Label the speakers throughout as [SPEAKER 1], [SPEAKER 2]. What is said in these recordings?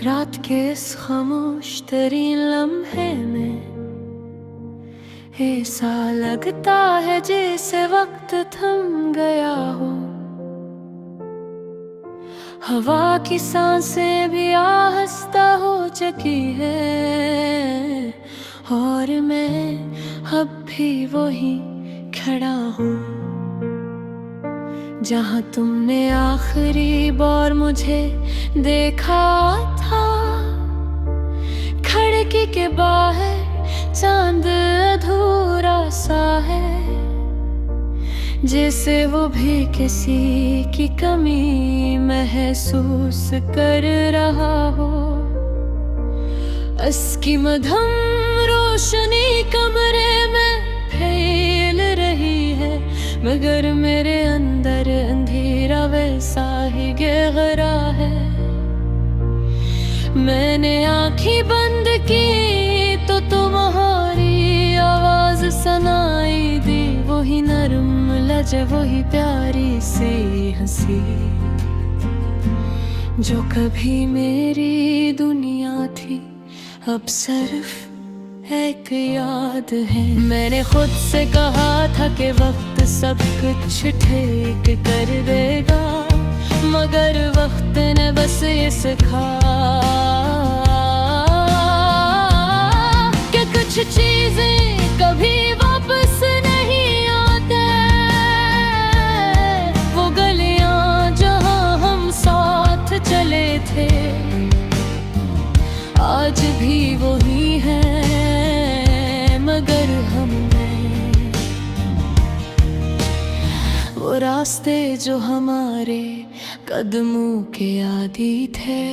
[SPEAKER 1] रात के इस खामोश तरीन लम्हे में ऐसा लगता है जैसे वक्त थम गया हो। हवा की सांसें भी आहिस्ता हो चुकी है और मैं अब भी वही खड़ा हूँ जहाँ तुमने आखिरी बार मुझे देखा था। खिड़की के बाहर चांद अधूरा सा है, जैसे वो भी किसी की कमी महसूस कर रहा हो। उसकी मध्यम रोशनी कमरे में फैल रही है, मगर मेरे अंदर अंधेरा वैसा ही गहरा है। मैंने आंखें बंद की तो तुम्हारी आवाज सुनाई दी, वही नरम लहजा, वही प्यारी सी हंसी जो कभी मेरी दुनिया थी, अब सिर्फ एक याद है। मैंने खुद से कहा था कि वक्त सब कुछ ठीक कर देगा, मगर वक्त ने बस ये सिखाया कि कुछ चीजें कभी वापस नहीं आते। वो गलियां जहां हम साथ चले थे आज भी वही है, मगर हमने वो रास्ते जो हमारे कदमों के आदी थे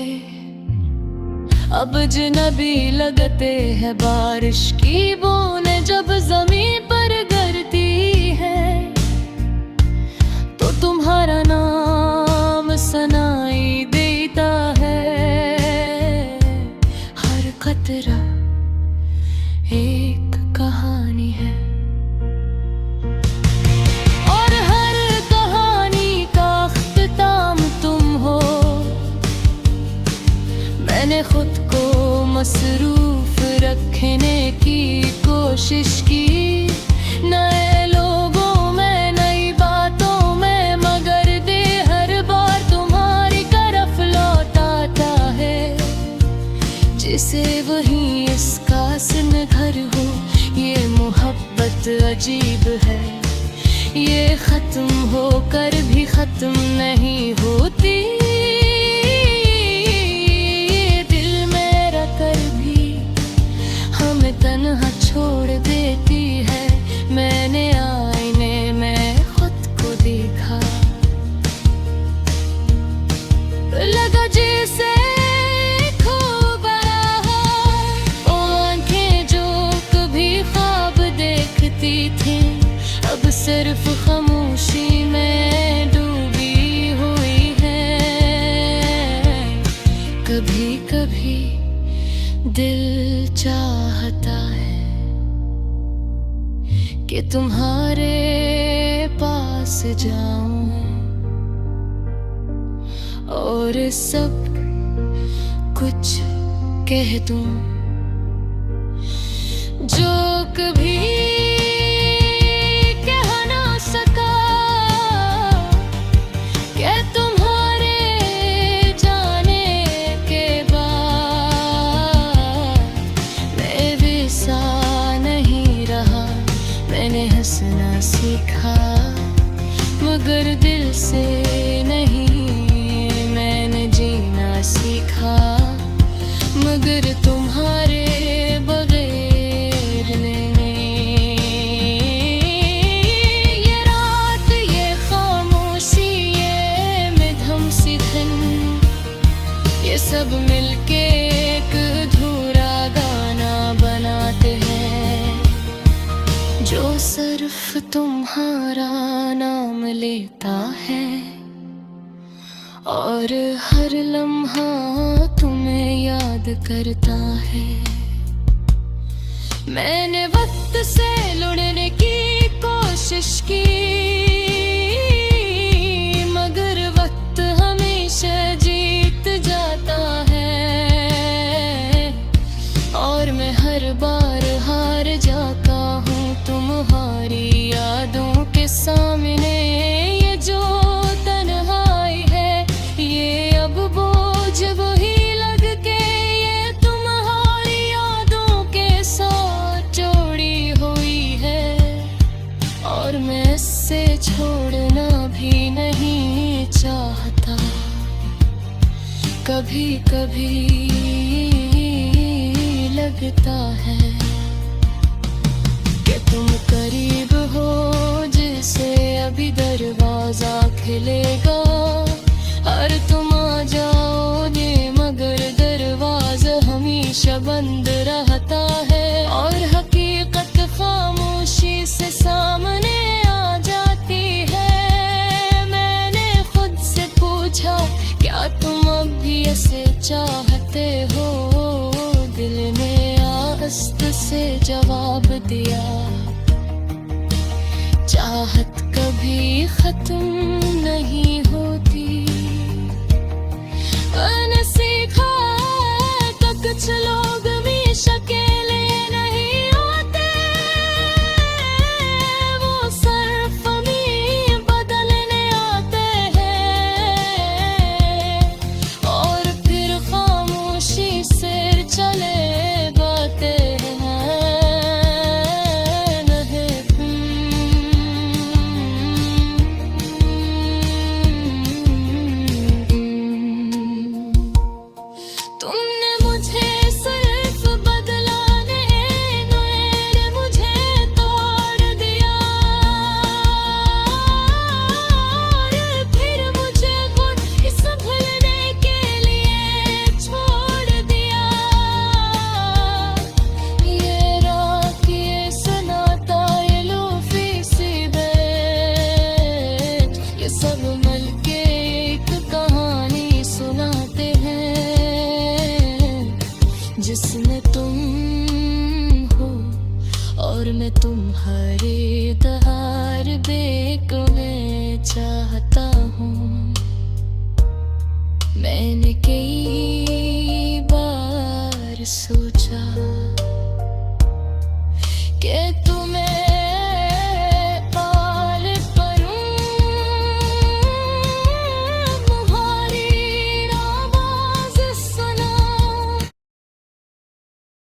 [SPEAKER 1] अब अजनबी लगते हैं। बारिश की बूंदें जब जमीन पर गिरती है तो तुम्हारा नाम सुनाई देता है। हर कतरा एक कहानी है और हर कहानी का अख्ताम तुम हो। मैंने खुद को मसरूफ रखने की कोशिश की, नए लोगों में नई बातों में, मगर दे हर बार तुम्हारी तरफ लौट आता है, जिसे वही इसका सन घर हो। ये मोहब्बत अजीब है, ये खत्म होकर भी खत्म नहीं होती। ये दिल मेरा कर भी हमें तन्हा छोड़ देती है। मैंने आईने में खुद को देखा, लगा जैसे खो गया हो। वो आंखें जो कभी ख्वाब देखती थी अब सिर्फ खामोशी में डूबी हुई है। कभी कभी दिल चाहता है कि तुम्हारे पास जाऊं और सब कुछ कह दूं जो कभी कह ना सका। कि तुम्हारे जाने के बाद मैं वैसा नहीं रहा। मैंने हंसना सीखा मगर दिल से नहीं, मैंने जीना सीखा मगर तुम्हारे बगैर नहीं। ये रात, ये खामोशी, ये मध्यम सी धन, ये सब मिलके एक अधूरा गाना बनाते हैं जो सिर्फ तुम्हारा नाम लेता है और हर लम्हा तुम्हें याद करता है। मैंने वक्त से लड़ने की कोशिश की मगर वक्त हमेशा जीत जाता है। कभी कभी लगता है कि तुम करीब हो जिसे अभी दरवाजा खिलेगा, और तुम आ जाओगे मगर दरवाजा हमेशा बंद रहता है। और हकीकत खामोशी से सामने आ जाती है। मैंने खुद से पूछा क्या तुम अब भी ऐसे चाहते हो, दिल ने आहिस्ते से जवाब दिया, चाहत कभी खत्म नहीं होती। मैंने सीखा है कि कुछ लोग हमेशा के लिए नहीं होते, वो सिर्फ हमें बदलने आते हैं, और फिर खामोशी से चले बातें जिसमें तुम हो और मैं तुम्हारे दहार बेक में चाहता हूँ। मैंने कई बार सोचा कि तुम्हें